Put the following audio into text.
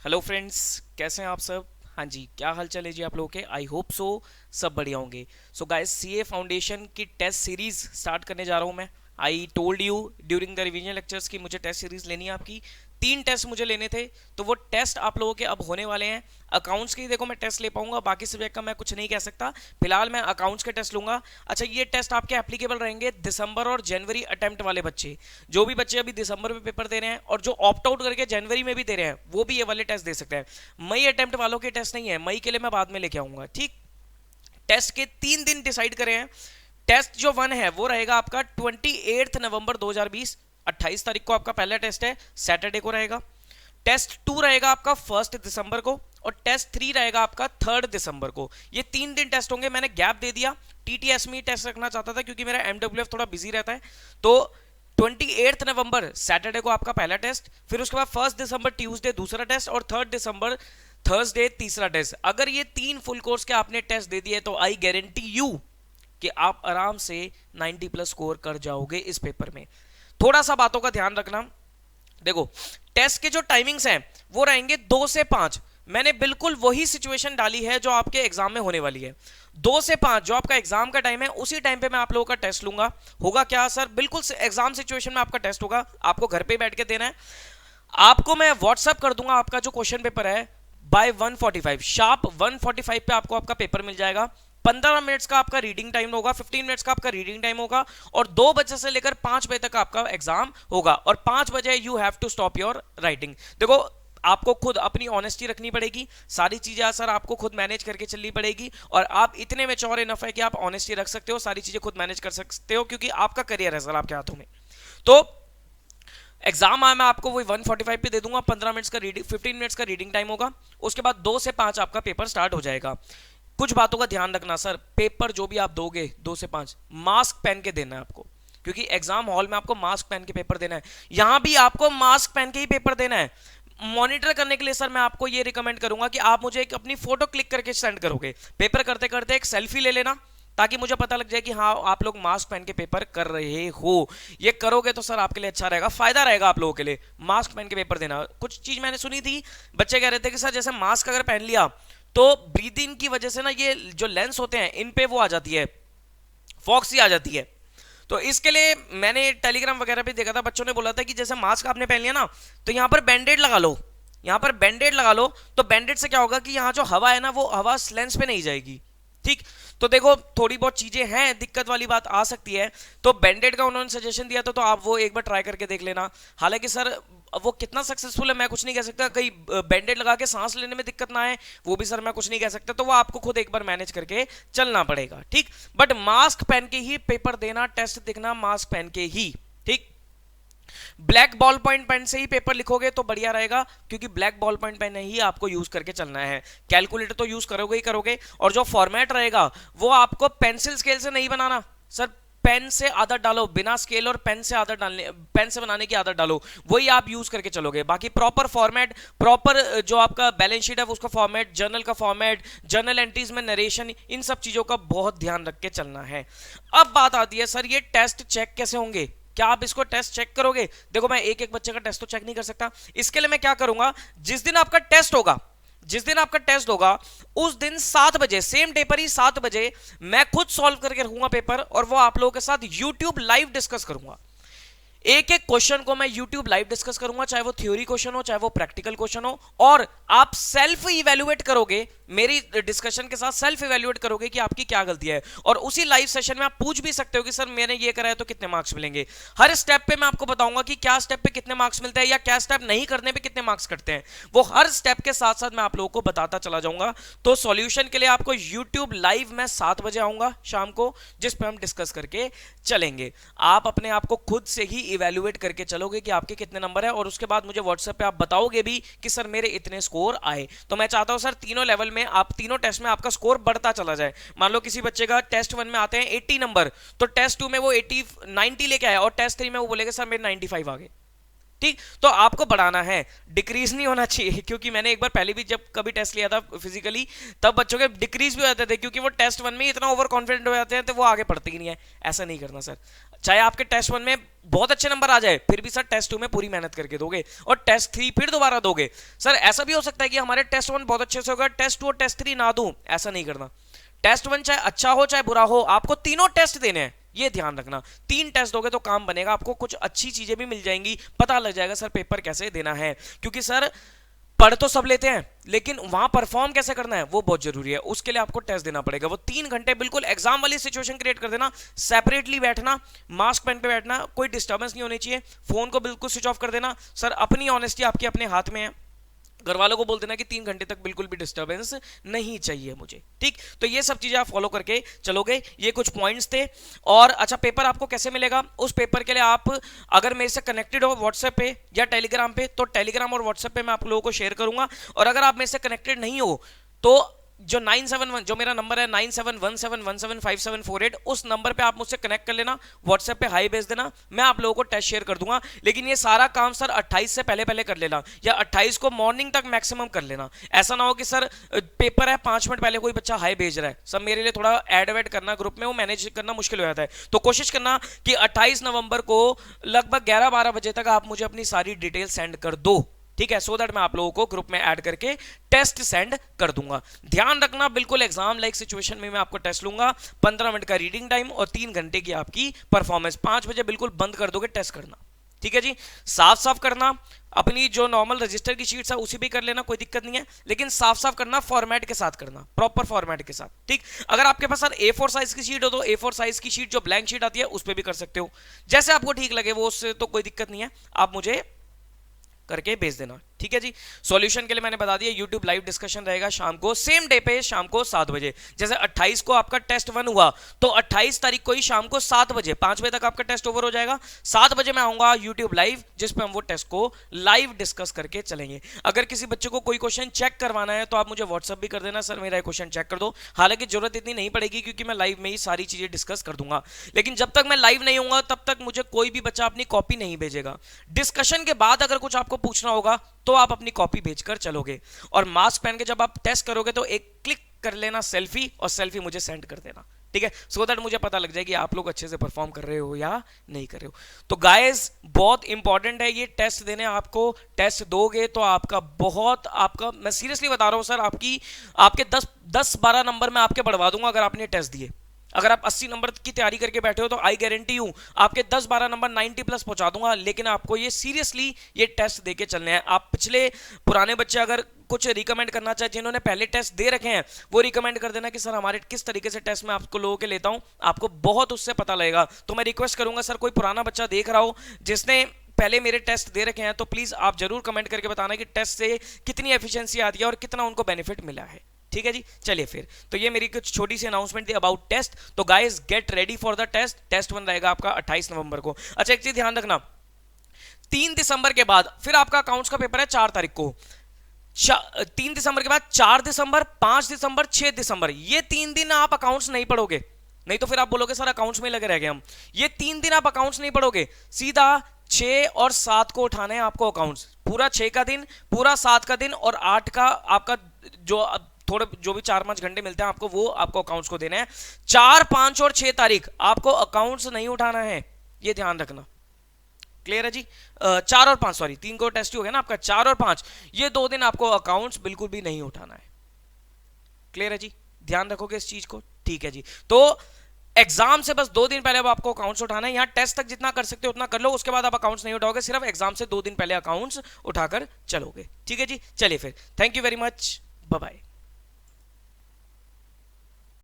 Hello friends, कैसे हैं आप सब। हाँ जी, क्या हाल चाल है जी आप लोगों के। आई होप सो सब बढ़िया होंगे। सो गाइस, सीए फाउंडेशन की टेस्ट सीरीज स्टार्ट करने जा रहा हूँ मैं। I told you during the revision lectures की मुझे टेस्ट सीरीज लेनी है आपकी। 3 टेस्ट मुझे लेने थे, तो वो टेस्ट आप लोगों के अब होने वाले हैं। अकाउंट्स के ही देखो मैं टेस्ट ले पाऊंगा, बाकी सब्जेक्ट का मैं कुछ नहीं कह सकता। फिलहाल मैं अकाउंट्स के टेस्ट लूंगा। अच्छा, ये टेस्ट आपके एप्लीकेबल रहेंगे दिसंबर और जनवरी अटेम्प्ट वाले बच्चे। जो भी बच्चे अभी दिसंबर में पेपर दे रहे हैं और जो ऑप्ट आउट करके जनवरी में भी दे रहे हैं, वो भी ये वाले टेस्ट दे सकते हैं। मई अटेम्प्ट वालों के टेस्ट नहीं है, मई के लिए मैं बाद में लेके आऊंगा। ठीक, टेस्ट के 3 दिन डिसाइड करे हैं। टेस्ट जो 1 है वो रहेगा आपका 28 नवंबर 2020। 28 तारीख को आपका पहला टेस्ट है, सैटरडे को रहेगा। टेस्ट 2 रहेगा आपका 1 दिसंबर को, और टेस्ट 3 रहेगा आपका 3 दिसंबर को। ये 3 दिन टेस्ट होंगे। मैंने गैप दे दिया, टीटीएस में टेस्ट रखना चाहता था क्योंकि मेरा एमडब्ल्यूएफ थोड़ा बिजी रहता है। तो 28 नवंबर सैटरडे को आपका पहला टेस्ट, फिर उसके बाद 1 दिसंबर ट्यूसडे दूसरा टेस्ट, और 3 दिसंबर थर्सडे तीसरा टेस्ट। अगर ये 3 फुल कोर्स के आपने टेस्ट दे दिए तो आई गारंटी यू कि आप आराम से 90+ स्कोर कर जाओगे इस पेपर में। थोड़ा सा बातों का ध्यान रखना। देखो, टेस्ट के जो टाइमिंग्स हैं वो रहेंगे 2 से 5। मैंने बिल्कुल वही सिचुएशन डाली है जो आपके एग्जाम में होने वाली है। 2 से 5 जो आपका एग्जाम का टाइम है, उसी टाइम पे मैं आप लोगों का टेस्ट लूंगा। होगा क्या सर, बिल्कुल एग्जाम सिचुएशन में आपका टेस्ट होगा। आपको घर पे बैठ के देना है। आपको मैं व्हाट्सअप कर दूंगा आपका जो क्वेश्चन पेपर है बाय 1:45 शार्प। 1:45 पे आपको आपका पेपर मिल जाएगा। 15 मिनट्स का आपका रीडिंग टाइम होगा, 15 मिनट्स का आपका रीडिंग टाइम होगा, और 2 बजे से लेकर 5 बजे तक आपका एग्जाम होगा, और 5 बजे you have to stop your writing. देखो, आपको खुद अपनी ऑनेस्टी रखनी पड़ेगी। सारी चीजें सर आपको खुद मैनेज करके चलनी पड़ेगी, और आप इतने मेच्योर इनफ है कि आप ऑनेस्टी रख सकते हो, सारी चीजें खुद मैनेज कर सकते हो, क्योंकि आपका करियर है सर आपके हाथों में। तो एग्जाम मैं आपको वही 1:45 पे दे दूंगा। 15 मिनट्स का रीडिंग, 15 मिनट्स का रीडिंग टाइम होगा। उसके बाद 2 से 5 आपका पेपर स्टार्ट हो जाएगा। कुछ बातों का ध्यान रखना सर, पेपर जो भी आप दोगे 2 से 5 मास्क पहन के देना है आपको, क्योंकि एग्जाम हॉल में आपको मास्क पहन के पेपर देना है। यहां भी आपको मास्क पहन के ही पेपर देना है। मॉनिटर करने के लिए सर मैं आपको ये रिकमेंड करूंगा कि आप मुझे एक अपनी फोटो क्लिक करके सेंड करोगे। पेपर करते करते एक सेल्फी ले लेना, ताकि मुझे पता लग जाए कि हाँ आप लोग मास्क पहन के पेपर कर रहे हो। ये करोगे तो सर आपके लिए अच्छा रहेगा, फायदा रहेगा आप लोगों के लिए। मास्क पहन के पेपर देना। कुछ चीज मैंने सुनी थी, बच्चे कह रहे थे कि सर जैसे मास्क अगर पहन लिया तो ब्रीदिंग की वजह से ना ये जो लेंस होते हैं इन पे वो आ जाती है, फॉक्सी आ जाती है। तो इसके लिए मैंने टेलीग्राम वगैरह पे देखा था, बच्चों ने बोला था कि जैसे मास्क आपने पहन लिया ना, तो यहाँ पर बैंडेड लगा लो। यहाँ पर बैंडेड लगा लो, तो बैंडेड से क्या होगा कि यहाँ जो हवा है ना, वो हवा लेंस पे नहीं जाएगी। ठीक, तो देखो थोड़ी बहुत चीजें हैं, दिक्कत वाली बात आ सकती है। तो बैंडेड का उन्होंने सजेशन दिया था, तो आप वो एक बार ट्राई करके देख लेना। हालांकि सर वो कितना सक्सेसफुल है मैं कुछ नहीं कह सकता, कहीं बैंडेड लगा के सांस लेने में दिक्कत ना आए, वो भी सर मैं कुछ नहीं कह सकता। तो वो आपको खुद एक बार मैनेज करके चलना पड़ेगा। ठीक, बट मास्क पहन के ही पेपर देना, टेस्ट दिखना मास्क पहन के ही। ठीक, ब्लैक बॉल पॉइंट पेन से ही पेपर लिखोगे तो बढ़िया रहेगा, क्योंकि ब्लैक बॉल पॉइंट पेन ही आपको यूज करके चलना है। कैलकुलेटर तो यूज करोगे ही करोगे, और जो फॉर्मेट रहेगा वो आपको पेंसिल स्केल से नहीं बनाना सर। पेन से आदत डालो, बिना स्केल और पेन से आदत डालने, पेन से बनाने की आदत डालो, वही आप यूज करके चलोगे। बाकी प्रॉपर फॉर्मेट, प्रॉपर जो आपका बैलेंस शीट है उसका फॉर्मेट, जर्नल का फॉर्मेट, जर्नल एंट्रीज में नरेशन, इन सब चीजों का बहुत ध्यान रख के चलना है। अब बात आती है सर ये टेस्ट चेक कैसे होंगे, क्या आप इसको टेस्ट चेक करोगे। देखो मैं एक एक बच्चे का टेस्ट तो चेक नहीं कर सकता। इसके लिए मैं क्या करूंगा, जिस दिन आपका टेस्ट होगा, जिस दिन आपका टेस्ट होगा उस दिन 7 बजे, सेम डे पर ही 7 बजे मैं खुद सॉल्व करके रखूंगा पेपर, और वो आप लोगों के साथ यूट्यूब लाइव डिस्कस करूंगा। एक एक क्वेश्चन को मैं YouTube लाइव डिस्कस करूंगा, चाहे वो थ्योरी क्वेश्चन हो चाहे वो प्रैक्टिकल क्वेश्चन हो, और आप सेल्फ इवेल्युएट करोगे। मेरी डिस्कशन के साथ सेल्फ इवेल्युएट करोगे कि आपकी क्या गलती है, और उसी लाइव सेशन में आप पूछ भी सकते हो कि सर मैंने ये करा है तो कितने मार्क्स मिलेंगे। हर स्टेप पे मैं आपको बताऊंगा कि क्या स्टेप पे कितने मार्क्स मिलते हैं, या क्या स्टेप नहीं करने पे कितने मार्क्स कटते हैं। वो हर स्टेप के साथ साथ मैं आप लोगों को बताता चला जाऊंगा। तो सॉल्यूशन के लिए आपको यूट्यूब लाइव मैं 7 बजे आऊंगा शाम को, जिस पे हम डिस्कस करके चलेंगे। आप अपने आप को खुद से ही इवेल्युएट करके चलोगे कि आपके कितने नंबर है, और उसके बाद मुझे व्हाट्सएप पे आप बताओगे भी कि सर मेरे इतने स्कोर आए। तो मैं चाहता हूं सर तीनों लेवल में, आप तीनों टेस्ट में आपका स्कोर बढ़ता चला जाए। मान लो किसी बच्चे का टेस्ट 1 में आते हैं 80 नंबर, तो टेस्ट 2 में वो 90 लेके आया, और टेस्ट 3 में वो बोलेगा सर मेरे 95 आ गए। ठीक, तो आपको बढ़ाना है, डिक्रीज नहीं होना चाहिए, क्योंकि मैंने एक बार पहले भी जब कभी टेस्ट लिया था फिजिकली, तब बच्चों के डिक्रीज भी हो जाते थे, क्योंकि वो टेस्ट 1 में ही इतना ओवर कॉन्फिडेंट हो जाते हैं तो वो आगे पढ़ते ही नहीं है। ऐसा नहीं करना सर, चाहे आपके टेस्ट 1 में बहुत अच्छे नंबर आ जाए, फिर भी सर टेस्ट 2 में पूरी मेहनत करके दोगे और टेस्ट 3 फिर दोबारा दोगे। सर ऐसा भी हो सकता है कि हमारे टेस्ट 1 बहुत अच्छे से होगा, टेस्ट 2 और टेस्ट 3 ना दूं, ऐसा नहीं करना। टेस्ट 1 चाहे अच्छा हो चाहे बुरा हो, आपको तीनों टेस्ट देने हैं, ये ध्यान रखना। 3 टेस्ट दोगे तो काम बनेगा, आपको कुछ अच्छी चीजें भी मिल जाएंगी, पता लग जाएगा सर पेपर कैसे देना है। क्योंकि सर पढ़ तो सब लेते हैं, लेकिन वहां परफॉर्म कैसे करना है वो बहुत जरूरी है, उसके लिए आपको टेस्ट देना पड़ेगा। वो 3 घंटे बिल्कुल एग्जाम वाली सिचुएशन क्रिएट कर देना, सेपरेटली बैठना, मास्क पहन पे बैठना, कोई डिस्टर्बेंस नहीं होनी चाहिए, फोन को बिल्कुल स्विच ऑफ कर देना। सर अपनी ऑनेस्टी आपके अपने हाथ में है, घर वालों को बोल देना कि 3 घंटे तक बिल्कुल भी डिस्टरबेंस नहीं चाहिए मुझे, ठीक। तो ये सब चीजें आप फॉलो करके चलोगे, ये कुछ पॉइंट्स थे। और अच्छा, पेपर आपको कैसे मिलेगा, उस पेपर के लिए आप अगर मेरे से कनेक्टेड हो व्हाट्सएप पे या टेलीग्राम पे, तो टेलीग्राम और व्हाट्सएप पे मैं आप लोगों को शेयर करूंगा। और अगर आप मेरे से कनेक्टेड नहीं हो तो जो 971 जो मेरा नंबर है 9717175748, उस नंबर पे आप मुझसे कनेक्ट कर लेना, व्हाट्सएप पे हाई भेज देना, मैं आप लोगों को टेस्ट शेयर कर दूंगा। लेकिन ये सारा काम सर 28 से पहले पहले कर लेना, या 28 को मॉर्निंग तक मैक्सिमम कर लेना। ऐसा ना हो कि सर पेपर है 5 मिनट पहले कोई बच्चा हाई भेज रहा है, सब मेरे लिए थोड़ा एड वेड करना ग्रुप में, वो मैनेज करना मुश्किल हो जाता है। तो कोशिश करना कि 28 नवंबर को लगभग 11-12 बजे तक आप मुझे अपनी सारी डिटेल सेंड कर दो, ठीक है, सो दैट मैं आप लोगों को ग्रुप में ऐड करके टेस्ट सेंड कर दूंगा। ध्यान रखना, बिल्कुल एग्जाम लाइक सिचुएशन में मैं आपको टेस्ट लूंगा, 15 मिनट का रीडिंग टाइम और 3 घंटे की आपकी परफॉर्मेंस। 5 बजे बिल्कुल बंद कर दोगे टेस्ट करना, ठीक है जी। साफ साफ करना, अपनी जो नॉर्मल रजिस्टर की शीट्स है उसी भी कर लेना, कोई दिक्कत नहीं है, लेकिन साफ साफ करना, फॉर्मेट के साथ करना, प्रॉपर फॉर्मेट के साथ, ठीक। अगर आपके पास सर A4 साइज की शीट हो तो A4 साइज की शीट जो ब्लैंक शीट आती है उस पर भी कर सकते हो, जैसे आपको ठीक लगे वो, उससे तो कोई दिक्कत नहीं है, आप मुझे करके भेज देना, ठीक है जी। सॉल्यूशन के लिए मैंने बता दिया, YouTube लाइव डिस्कशन रहेगा शाम को, सेम डे पे शाम को 7 बजे। जैसे 28 को आपका टेस्ट 1 हुआ तो 28 तारीख को ही शाम को 7 बजे, 5 बजे तक आपका टेस्ट ओवर हो जाएगा, 7 बजे मैं आऊंगा YouTube लाइव, जिसपे हम वो टेस्ट को लाइव डिस्कस करके चलेंगे। अगर किसी बच्चे को कोई क्वेश्चन चेक करवाना है तो आप मुझे व्हाट्सअप भी कर देना, सर मेरा क्वेश्चन चेक कर दो। हालांकि जरूरत इतनी नहीं पड़ेगी क्योंकि मैं लाइव में ही सारी चीजें डिस्कस कर दूंगा, लेकिन जब तक मैं लाइव नहीं हूंगा तब तक मुझे कोई भी बच्चा अपनी कॉपी नहीं भेजेगा। डिस्कशन के बाद अगर कुछ आपको पूछना होगा तो आप अपनी कॉपी भेजकर चलोगे, और मास्क पहन के जब आप टेस्ट करोगे तो एक क्लिक कर लेना सेल्फी, और सेल्फी मुझे सेंड कर देना, ठीक है, सो दैट मुझे पता लग जाए कि आप लोग अच्छे से परफॉर्म कर रहे हो या नहीं कर रहे हो। तो गाइस बहुत इंपॉर्टेंट है ये टेस्ट देने, आपको टेस्ट दोगे तो आपका बहुत, आपका मैं सीरियसली बता रहा हूं सर, आपके 10-12 नंबर मैं आपके बढ़वा दूंगा अगर आपने टेस्ट दिए। अगर आप 80 नंबर की तैयारी करके बैठे हो तो आई गारंटी हूं आपके 10-12 नंबर 90 प्लस पहुंचा दूंगा। लेकिन आपको ये सीरियसली ये टेस्ट देके चलने हैं। आप पिछले पुराने बच्चे अगर कुछ रिकमेंड करना चाहे, जिन्होंने पहले टेस्ट दे रखे हैं, वो रिकमेंड कर देना कि सर हमारे किस तरीके से टेस्ट में आपको लोगों के लेता हूं, आपको बहुत उससे पता लगेगा। तो मैं रिक्वेस्ट करूंगा सर, कोई पुराना बच्चा देख रहा हो जिसने पहले मेरे टेस्ट दे रखे हैं, तो प्लीज आप जरूर कमेंट करके बताना कि टेस्ट से कितनी एफिशिएंसी आती है और कितना उनको बेनिफिट मिला है, ठीक है जी। चलिए फिर, तो ये मेरी कुछ छोटी सी अनाउंसमेंट थी अबाउट टेस्ट। तो guys get ready for the test. Test 1 रहेगा आपका 28 नवंबर को। अच्छा एक चीज ध्यान रखना, 3 दिसंबर के बाद फिर आपका अकाउंट्स का पेपर है 4 तारीख को। 3 दिसंबर के बाद 4 दिसंबर, 5 दिसंबर, 6 दिसंबर, ये 3 दिन आप अकाउंट्स नहीं पढ़ोगे, नहीं तो फिर आप बोलोगे सर अकाउंट्स में लगे रह गए हम। ये 3 दिन आप अकाउंट्स नहीं पढ़ोगे, सीधा 6 और 7 को उठाने हैं आपको अकाउंट्स। पूरा 6 का दिन, पूरा 7 का दिन और 8 का आपका जो थोड़े जो भी 4-5 घंटे मिलते हैं आपको, वो आपको अकाउंट्स को देने हैं। 4, 5 और 6 तारीख आपको अकाउंट्स नहीं उठाना है, ये ध्यान रखना। क्लियर है जी। 4 और 5, सॉरी 3 को टेस्ट हो गया ना आपका, 4 और 5 ये 2 दिन आपको अकाउंट्स बिल्कुल भी नहीं उठाना है। क्लियर है जी, ध्यान रखोगे इस चीज को, ठीक है जी। तो एग्जाम से बस 2 दिन पहले अब आपको अकाउंट्स उठाना है। यहां टेस्ट तक जितना कर सकते हो उतना कर लो, उसके बाद आप अकाउंट्स नहीं उठाओगे, सिर्फ एग्जाम से 2 दिन पहले अकाउंट्स उठाकर चलोगे, ठीक है जी। चलिए फिर, thank you very much, bye bye.